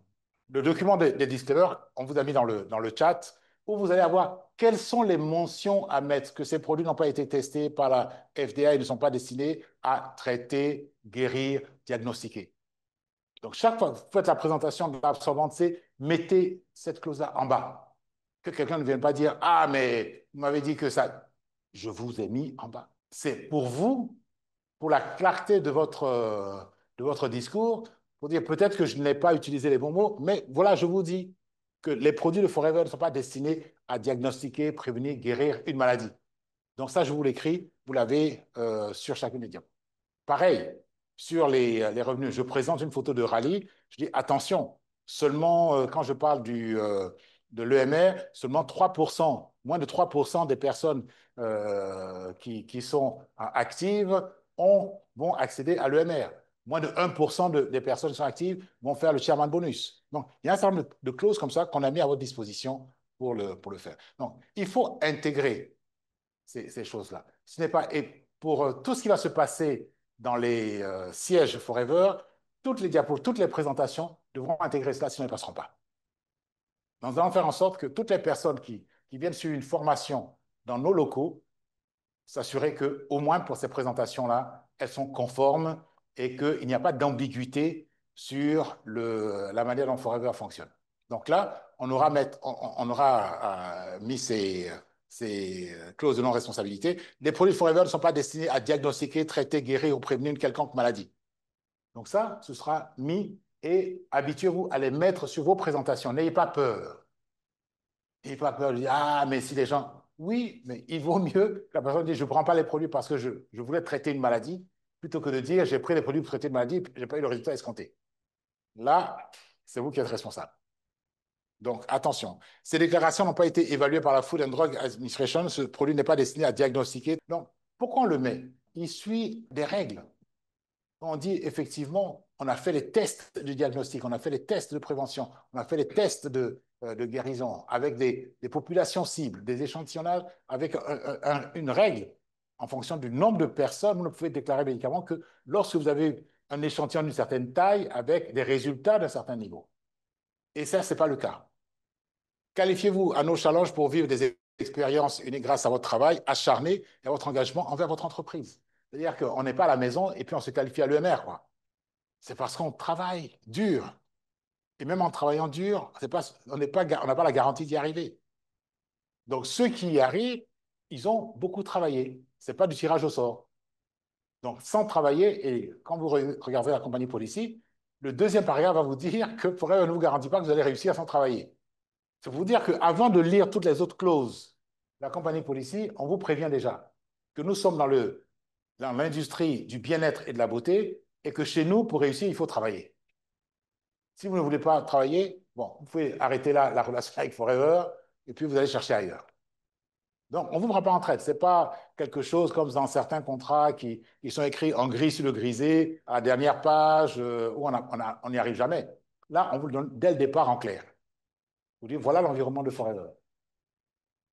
le document des disclaimers, on vous a mis dans le chat. où vous allez avoir quelles sont les mentions à mettre, que ces produits n'ont pas été testés par la FDA et ne sont pas destinés à traiter, guérir, diagnostiquer. Donc, chaque fois que vous faites la présentation de l'absorbante C, mettez cette clause-là en bas. Que quelqu'un ne vienne pas dire, ah, mais vous m'avez dit que ça. Je vous ai mis en bas. C'est pour vous, pour la clarté de votre discours, pour dire peut-être que je n'ai pas utilisé les bons mots, mais voilà, je vous dis que les produits de Forever ne sont pas destinés à diagnostiquer, prévenir, guérir une maladie. Donc ça, je vous l'écris, vous l'avez sur chacune des diapos. Pareil, sur les revenus, je présente une photo de rallye, je dis attention, seulement quand je parle de l'EMR, seulement 3%, moins de 3% des personnes qui sont actives vont accéder à l'EMR. Moins de 1% des personnes qui sont actives vont faire le chairman bonus. Donc, il y a un certain nombre de clauses comme ça qu'on a mis à votre disposition pour le faire. Donc, il faut intégrer ces choses-là. Ce n'est pas, et pour tout ce qui va se passer dans les sièges Forever, toutes les diapos, toutes les présentations devront intégrer cela, sinon elles ne passeront pas. Donc, nous allons faire en sorte que toutes les personnes qui viennent suivre une formation dans nos locaux, s'assurer qu'au moins pour ces présentations-là, elles sont conformes et qu'il n'y a pas d'ambiguïté sur la manière dont Forever fonctionne. Donc là, on aura mis ces clauses de non-responsabilité. Les produits Forever ne sont pas destinés à diagnostiquer, traiter, guérir ou prévenir une quelconque maladie. Donc ça, ce sera mis et habituez-vous à les mettre sur vos présentations. N'ayez pas peur. N'ayez pas peur de dire, ah, mais si les gens... Oui, mais il vaut mieux que la personne dise, je ne prends pas les produits parce que je voulais traiter une maladie, plutôt que de dire, j'ai pris les produits pour traiter une maladie et je n'ai pas eu le résultat escompté. Là, c'est vous qui êtes responsable. Donc, attention, ces déclarations n'ont pas été évaluées par la Food and Drug Administration. Ce produit n'est pas destiné à diagnostiquer. Donc, pourquoi on le met? Il suit des règles. On dit effectivement, on a fait les tests de diagnostic, on a fait les tests de prévention, on a fait les tests de guérison avec des populations cibles, des échantillonnages avec une règle en fonction du nombre de personnes. Vous ne pouvez déclarer médicament que lorsque vous avez un échantillon d'une certaine taille avec des résultats d'un certain niveau. Et ça, ce n'est pas le cas. Qualifiez-vous à nos challenges pour vivre des expériences uniques grâce à votre travail acharné et à votre engagement envers votre entreprise. C'est-à-dire qu'on n'est pas à la maison et puis on se qualifie à l'EMR, quoi. C'est parce qu'on travaille dur. Et même en travaillant dur, on n'a pas la garantie d'y arriver. Donc, ceux qui y arrivent, ils ont beaucoup travaillé. Ce n'est pas du tirage au sort. Donc, sans travailler, et quand vous regardez la compagnie Policy, le deuxième paragraphe va vous dire que Forever ne vous garantit pas que vous allez réussir sans travailler. C'est pour vous dire qu'avant de lire toutes les autres clauses de la compagnie Policy, on vous prévient déjà que nous sommes dans l'industrie du bien-être et de la beauté et que chez nous, pour réussir, il faut travailler. Si vous ne voulez pas travailler, bon, vous pouvez arrêter là la relation avec Forever et puis vous allez chercher ailleurs. Donc, on ne vous prend pas en traite. Ce n'est pas quelque chose comme dans certains contrats qui sont écrits en gris sur le grisé, à la dernière page, où on n'y arrive jamais. Là, on vous le donne dès le départ en clair. Vous dites, voilà l'environnement de Forever.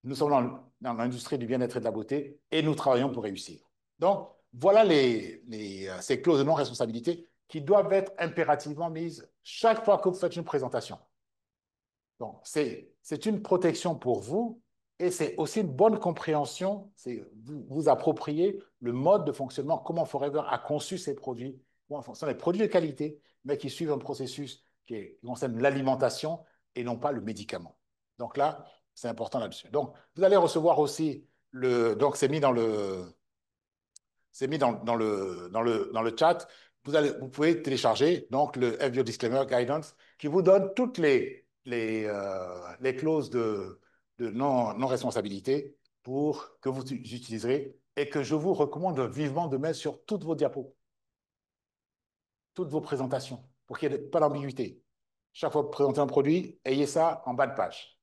Nous sommes dans l'industrie du bien-être et de la beauté et nous travaillons pour réussir. Donc, voilà ces clauses de non-responsabilité qui doivent être impérativement mises chaque fois que vous faites une présentation. Donc, c'est une protection pour vous et c'est aussi une bonne compréhension, c'est vous approprier le mode de fonctionnement, comment Forever a conçu ses produits, ce sont des produits de qualité, mais qui suivent un processus qui concerne l'alimentation et non pas le médicament. Donc là, c'est important là-dessus. Donc, vous allez recevoir aussi donc c'est mis dans le chat. Vous pouvez télécharger donc le FBO Disclaimer Guidance qui vous donne toutes les clauses de non-responsabilité que vous utiliserez et que je vous recommande vivement de mettre sur toutes vos diapos, toutes vos présentations, pour qu'il n'y ait pas d'ambiguïté. Chaque fois que vous présentez un produit, ayez ça en bas de page.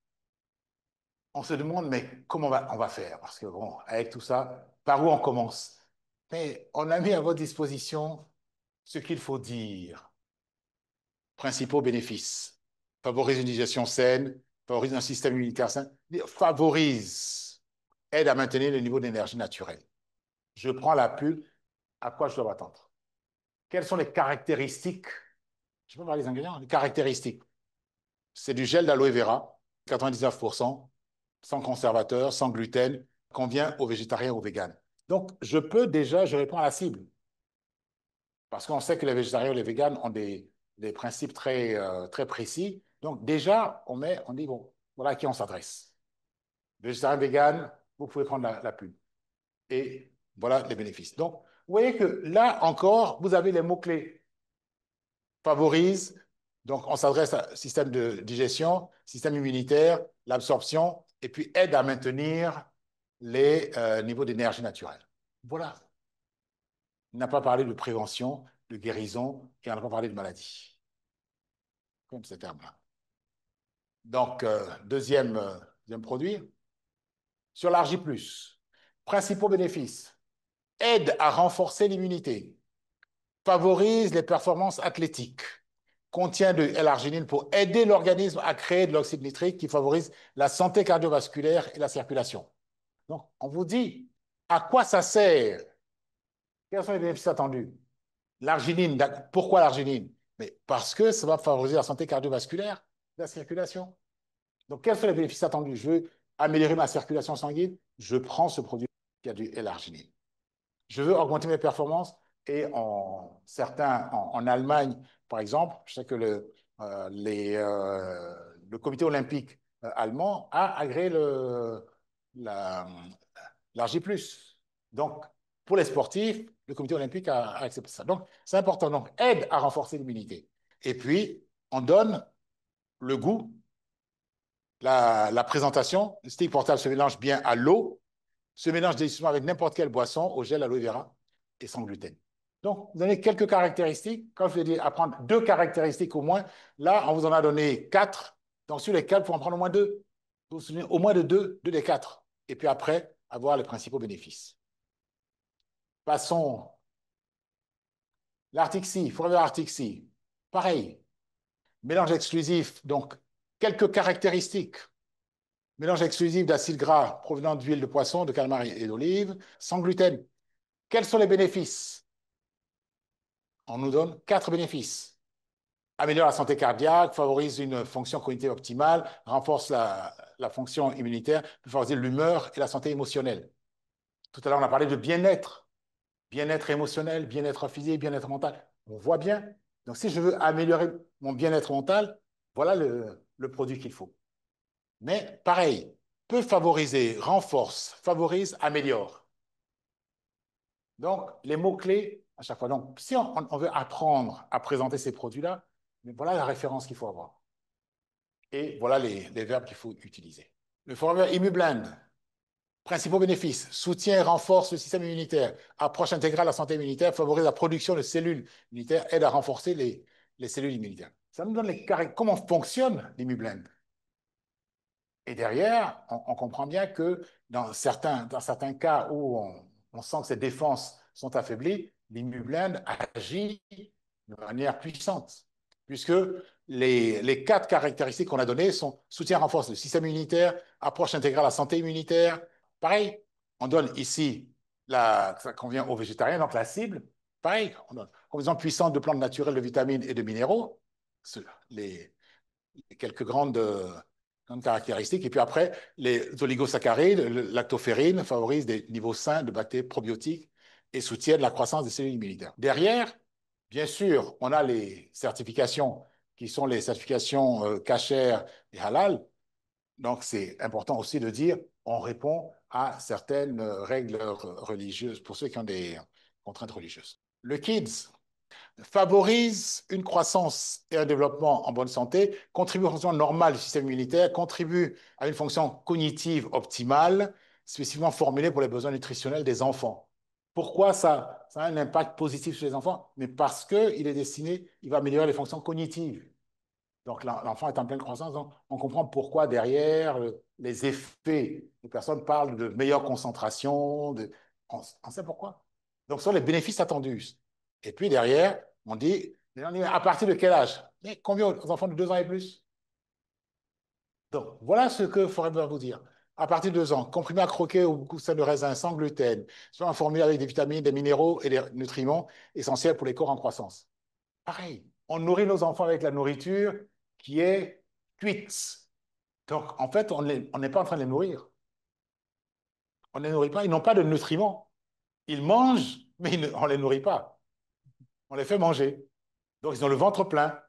On se demande, mais comment on va faire? Parce que bon, avec tout ça, par où on commence? Mais on a mis à votre disposition ce qu'il faut dire. Principaux bénéfices. Favorise une digestion saine, favorise un système immunitaire sain, favorise, aide à maintenir le niveau d'énergie naturelle. Je prends la pulle, à quoi je dois m'attendre? Quelles sont les caractéristiques? Je peux parler des ingrédients, les caractéristiques. C'est du gel d'aloe vera, 99%, sans conservateur, sans gluten, convient aux végétariens ou aux véganes. Donc, je réponds à la cible. Parce qu'on sait que les végétariens ou les véganes ont des principes très précis. Donc, déjà, on dit, bon, voilà à qui on s'adresse. Végétarien, vegan, vous pouvez prendre la pub. Et voilà les bénéfices. Donc, vous voyez que là encore, vous avez les mots-clés. Favorise, donc on s'adresse au système de digestion, système immunitaire, l'absorption, et puis aide à maintenir les niveaux d'énergie naturelle. Voilà. On n'a pas parlé de prévention, de guérison, et on n'a pas parlé de maladie. Comme ces termes-là. Donc, deuxième produit, sur l'Argi+. Principaux bénéfices. Aide à renforcer l'immunité. Favorise les performances athlétiques. Contient de L-arginine pour aider l'organisme à créer de l'oxyde nitrique qui favorise la santé cardiovasculaire et la circulation. Donc, on vous dit à quoi ça sert? Quels sont les bénéfices attendus? L'arginine, pourquoi l'arginine? Mais parce que ça va favoriser la santé cardiovasculaire, la circulation. Donc, quels sont les bénéfices attendus? Je veux améliorer ma circulation sanguine, je prends ce produit qui a du L-arginine. Je veux augmenter mes performances et en Allemagne, par exemple, je sais que le comité olympique allemand a agréé l'ARGI+. Donc, pour les sportifs, le comité olympique a accepté ça. Donc, c'est important. Donc, aide à renforcer l'immunité. Et puis, on donne le goût, la présentation. Le stick portable se mélange bien à l'eau, se mélange délicieusement avec n'importe quelle boisson, au gel, aloe vera et sans gluten. Donc, vous avez quelques caractéristiques. Quand je vous ai dit apprendre 2 caractéristiques au moins, là, on vous en a donné 4. Donc, sur les 4, il faut en prendre au moins 2. Vous vous souvenez, au moins de 2 des 4. Et puis après, avoir les principaux bénéfices. Passons. L'Arctic Forever Arctic. Pareil. Mélange exclusif. Donc, quelques caractéristiques. Mélange exclusif d'acides gras provenant d'huile de poisson, de calmar et d'olive, sans gluten. Quels sont les bénéfices? On nous donne 4 bénéfices. Améliore la santé cardiaque, favorise une fonction cognitive optimale, renforce la fonction immunitaire, favorise l'humeur et la santé émotionnelle. Tout à l'heure, on a parlé de bien-être. Bien-être émotionnel, bien-être physique, bien-être mental. On voit bien. Donc, si je veux améliorer mon bien-être mental, voilà le produit qu'il faut. Mais pareil, peut favoriser, renforce, favorise, améliore. Donc, les mots-clés à chaque fois. Donc, si on veut apprendre à présenter ces produits-là, voilà la référence qu'il faut avoir. Et voilà les verbes qu'il faut utiliser. Le Forever ImmuBlend, principaux bénéfices, soutient et renforce le système immunitaire, approche intégrale à la santé immunitaire, favorise la production de cellules immunitaires, aide à renforcer les cellules immunitaires. Ça nous donne comment fonctionne l'ImmuBlend. Et derrière, on comprend bien que dans certains cas où on sent que ces défenses sont affaiblies, l'immublend agit de manière puissante, puisque les 4 caractéristiques qu'on a données sont soutien, renforce le système immunitaire, approche intégrale à la santé immunitaire. Pareil, on donne ici, ça convient aux végétariens, donc la cible. Pareil, on donne combinaison puissante de plantes naturelles, de vitamines et de minéraux. Les quelques grandes caractéristiques. Et puis après, les oligosaccharides, lactoferrine favorisent des niveaux sains de bactéries probiotiques et soutiennent la croissance des cellules immunitaires. Derrière, bien sûr, on a les certifications qui sont les certifications Kasher et Halal. Donc, c'est important aussi de dire on répond à certaines règles religieuses pour ceux qui ont des contraintes religieuses. Le KIDS, favorise une croissance et un développement en bonne santé, contribue au fonctionnement normal du système immunitaire, contribue à une fonction cognitive optimale, spécifiquement formulée pour les besoins nutritionnels des enfants. Pourquoi ça a un impact positif sur les enfants? Mais parce qu'il est destiné, il va améliorer les fonctions cognitives. Donc l'enfant est en pleine croissance, donc on comprend pourquoi derrière les effets, les personnes parlent de meilleure concentration, on sait pourquoi. Donc ce sont les bénéfices attendus. Et puis derrière, on dit à partir de quel âge? Mais combien aux enfants de 2 ans et plus? Donc voilà ce que Forever va vous dire. À partir de 2 ans, comprimé à croquer ou coussin de raisin sans gluten, soit un formule avec des vitamines, des minéraux et des nutriments essentiels pour les corps en croissance. Pareil, on nourrit nos enfants avec la nourriture qui est cuite. Donc, en fait, on n'est pas en train de les nourrir. On ne les nourrit pas. Ils n'ont pas de nutriments. Ils mangent, mais on ne les nourrit pas. On les fait manger. Donc, ils ont le ventre plein,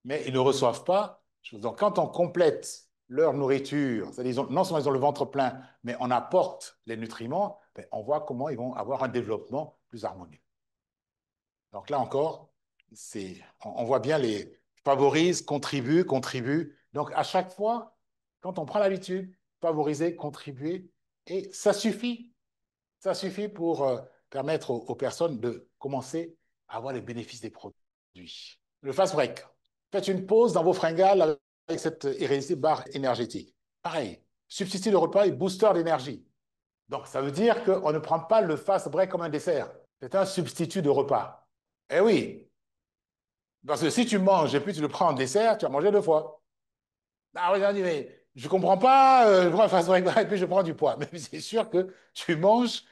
mais ils ne reçoivent pas. Donc, quand on complète leur nourriture, c'est-à-dire non seulement ils ont le ventre plein, mais on apporte les nutriments, ben, on voit comment ils vont avoir un développement plus harmonieux. Donc là encore, on voit bien les favorise, contribue, contribue. Donc à chaque fois, quand on prend l'habitude, favoriser, contribuer, et ça suffit. Ça suffit pour permettre aux personnes de commencer à avoir les bénéfices des produits. Le fast break. Faites une pause dans vos fringales avec cette hérédité barre énergétique. Pareil, substitut de repas et booster d'énergie. Donc, ça veut dire qu'on ne prend pas le fast break comme un dessert. C'est un substitut de repas. Eh oui, parce que si tu manges et puis tu le prends en dessert, tu vas manger deux fois. Ah oui, on dit, mais je ne comprends pas, je prends un fast break et puis je prends du poids. Mais c'est sûr que tu manges.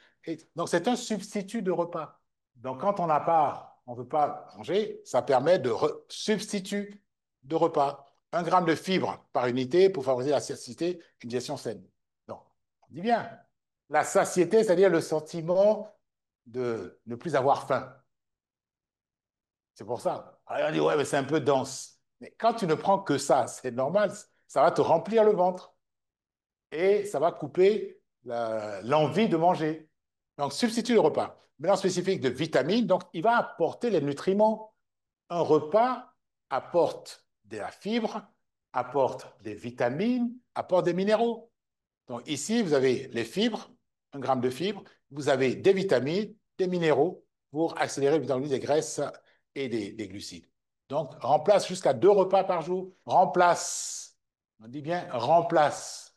Donc, c'est un substitut de repas. Donc, quand on n'a pas, on ne veut pas manger, ça permet de substitut de repas. 1 gramme de fibres par unité pour favoriser la satiété, une digestion saine. Donc, on dit bien, la satiété, c'est-à-dire le sentiment de ne plus avoir faim. C'est pour ça. Alors, on dit, ouais, mais c'est un peu dense. Mais quand tu ne prends que ça, c'est normal, ça va te remplir le ventre et ça va couper l'envie de manger. Donc, substitue le repas. Mélange spécifique de vitamines, donc il va apporter les nutriments. Un repas apporte de la fibre, apporte des vitamines, apporte des minéraux. Donc ici, vous avez les fibres, 1 gramme de fibres, vous avez des vitamines, des minéraux pour accélérer le métabolisme des graisses et des glucides. Donc, remplace jusqu'à 2 repas par jour. Remplace. On dit bien remplace.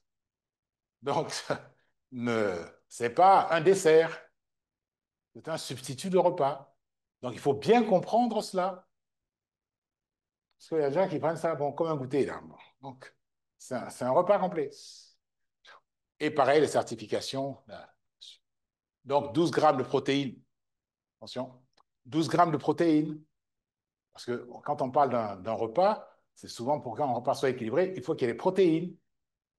Donc, ce n'est pas un dessert, c'est un substitut de repas. Donc, il faut bien comprendre cela. Parce qu'il y a des gens qui prennent ça bon, comme un goûter. Là. Bon. Donc, c'est un repas complet. Et pareil, les certifications. Là. Donc, 12 grammes de protéines. Attention. 12 grammes de protéines. Parce que quand on parle d'un repas, c'est souvent pour qu'un repas soit équilibré, il faut qu'il y ait des protéines.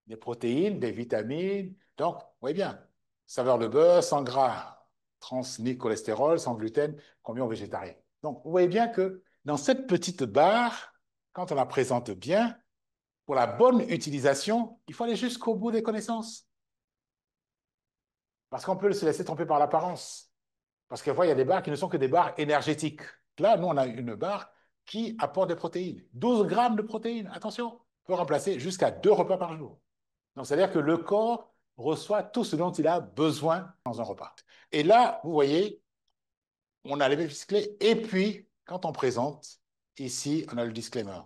Des protéines, des vitamines. Donc, vous voyez bien, saveur de beurre, sans gras, trans ni cholestérol, sans gluten, combien aux végétariens. Donc, vous voyez bien que dans cette petite barre, quand on la présente bien, pour la bonne utilisation, il faut aller jusqu'au bout des connaissances. Parce qu'on peut se laisser tromper par l'apparence. Parce que il y a des barres qui ne sont que des barres énergétiques. Là, nous, on a une barre qui apporte des protéines. 12 grammes de protéines, attention, peut remplacer jusqu'à 2 repas par jour. Donc, c'est-à-dire que le corps reçoit tout ce dont il a besoin dans un repas. Et là, vous voyez, on a les bénéfices clés. Et puis, quand on présente, ici, on a le disclaimer.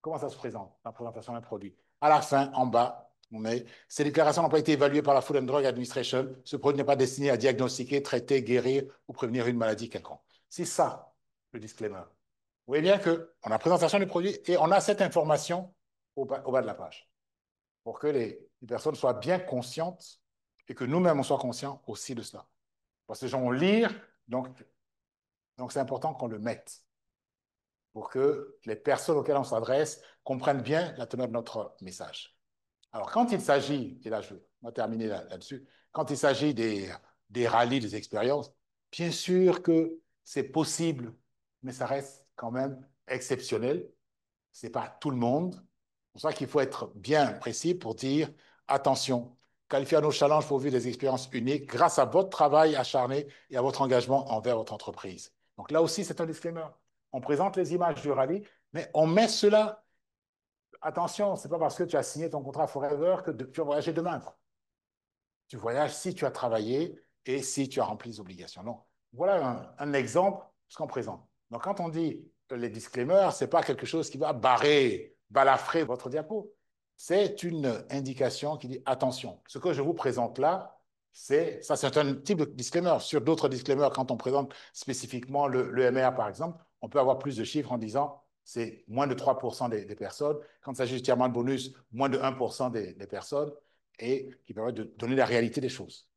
Comment ça se présente, la présentation d'un produit? À la fin, en bas, on met ces déclarations n'ont pas été évaluées par la Food and Drug Administration. Ce produit n'est pas destiné à diagnostiquer, traiter, guérir ou prévenir une maladie quelconque. C'est ça, le disclaimer. Vous voyez bien qu'on a la présentation du produit et on a cette information au bas de la page pour que les personnes soient bien conscientes et que nous-mêmes, on soit conscients aussi de cela. Parce que les gens vont lire, donc c'est important qu'on le mette pour que les personnes auxquelles on s'adresse comprennent bien la teneur de notre message. Alors, quand il s'agit, et là, je vais terminer là-dessus, quand il s'agit des rallyes, des expériences, bien sûr que c'est possible, mais ça reste quand même exceptionnel. Ce n'est pas tout le monde. C'est pour ça qu'il faut être bien précis pour dire, attention, qualifier nos challenges pour vivre des expériences uniques grâce à votre travail acharné et à votre engagement envers votre entreprise. Donc là aussi, c'est un disclaimer. On présente les images du rallye, mais on met cela. Attention, ce n'est pas parce que tu as signé ton contrat Forever que tu vas voyager demain. Tu voyages si tu as travaillé et si tu as rempli les obligations. Donc, voilà un exemple de ce qu'on présente. Donc, quand on dit les disclaimers, ce n'est pas quelque chose qui va barrer, balafrer votre diapo. C'est une indication qui dit attention, ce que je vous présente là, c'est un type de disclaimer. Sur d'autres disclaimers, quand on présente spécifiquement le MR, par exemple, on peut avoir plus de chiffres en disant c'est moins de 3% des personnes. Quand il s'agit du tiers de bonus, moins de 1% des personnes et qui permet de donner la réalité des choses.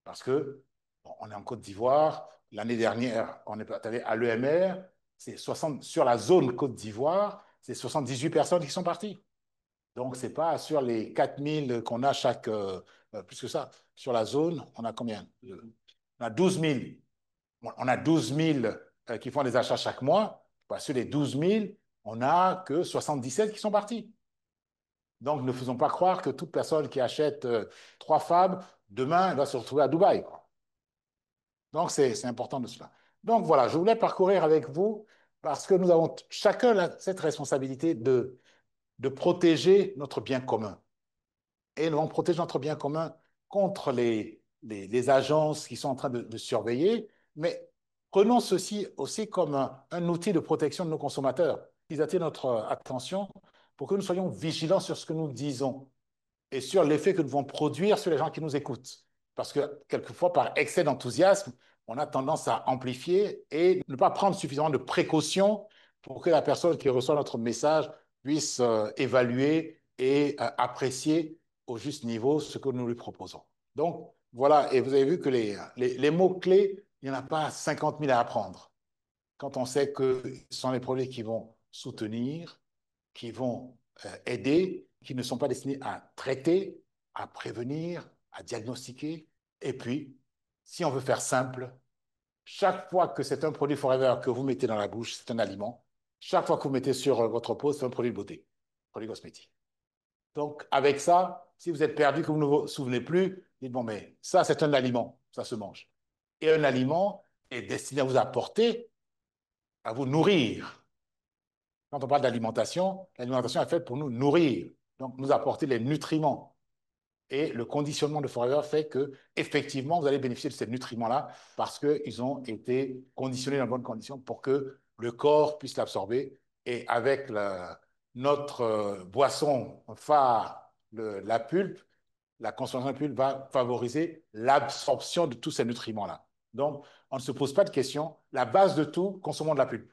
Parce que bon, on est en Côte d'Ivoire, l'année dernière, on est allé à l'EMR, sur la zone Côte d'Ivoire, c'est 78 personnes qui sont parties. Donc, ce n'est pas sur les 4000 qu'on a plus que ça. Sur la zone, on a combien? On a 12 000. On a 12 000 qui font des achats chaque mois. Bah, sur les 12 000, on n'a que 77 qui sont partis. Donc, ne faisons pas croire que toute personne qui achète 3 femmes, demain, elle va se retrouver à Dubaï, quoi. Donc, c'est important de cela. Donc, voilà, je voulais parcourir avec vous parce que nous avons chacun cette responsabilité de protéger notre bien commun. Et nous allons protéger notre bien commun contre les agences qui sont en train de surveiller, mais prenons ceci aussi comme un outil de protection de nos consommateurs. Ils attirent notre attention pour que nous soyons vigilants sur ce que nous disons et sur l'effet que nous devons produire sur les gens qui nous écoutent. Parce que quelquefois, par excès d'enthousiasme, on a tendance à amplifier et ne pas prendre suffisamment de précautions pour que la personne qui reçoit notre message puisse évaluer et apprécier au juste niveau ce que nous lui proposons. Donc, voilà, et vous avez vu que les mots-clés, il n'y en a pas 50 000 à apprendre. Quand on sait que ce sont les produits qui vont soutenir, qui vont aider, qui ne sont pas destinés à traiter, à prévenir, à diagnostiquer. Et puis, si on veut faire simple, chaque fois que c'est un produit Forever que vous mettez dans la bouche, c'est un aliment. Chaque fois que vous mettez sur votre peau, c'est un produit de beauté, produit cosmétique. Donc, avec ça, si vous êtes perdu, que vous ne vous souvenez plus, dites, bon, mais ça, c'est un aliment, ça se mange. Et un aliment est destiné à vous apporter, à vous nourrir. Quand on parle d'alimentation, l'alimentation est faite pour nous nourrir, donc nous apporter les nutriments. Et le conditionnement de Forever fait que, effectivement, vous allez bénéficier de ces nutriments-là parce qu'ils ont été conditionnés dans de bonnes conditions pour que le corps puisse l'absorber. Et avec notre boisson phare, la pulpe, la consommation de pulpe va favoriser l'absorption de tous ces nutriments-là. Donc, on ne se pose pas de questions. La base de tout, consommons de la pulpe.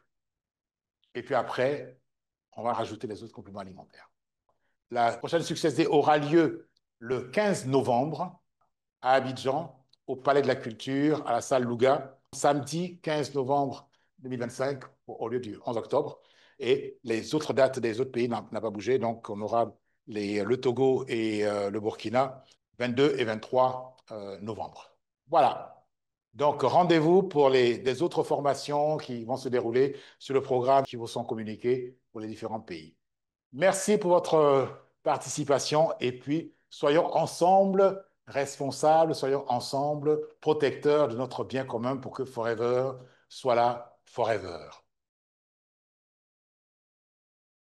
Et puis après, on va rajouter les autres compléments alimentaires. La prochaine Success Day aura lieu le 15 novembre à Abidjan, au Palais de la Culture, à la salle Louga, samedi 15 novembre 2025 au lieu du 11 octobre. Et les autres dates des autres pays n'ont pas bougé. Donc, on aura le Togo et le Burkina 22 et 23 novembre. Voilà. Donc, rendez-vous pour des autres formations qui vont se dérouler sur le programme qui vous sont communiqués pour les différents pays. Merci pour votre participation et puis soyons ensemble responsables, soyons ensemble protecteurs de notre bien commun pour que Forever soit là forever.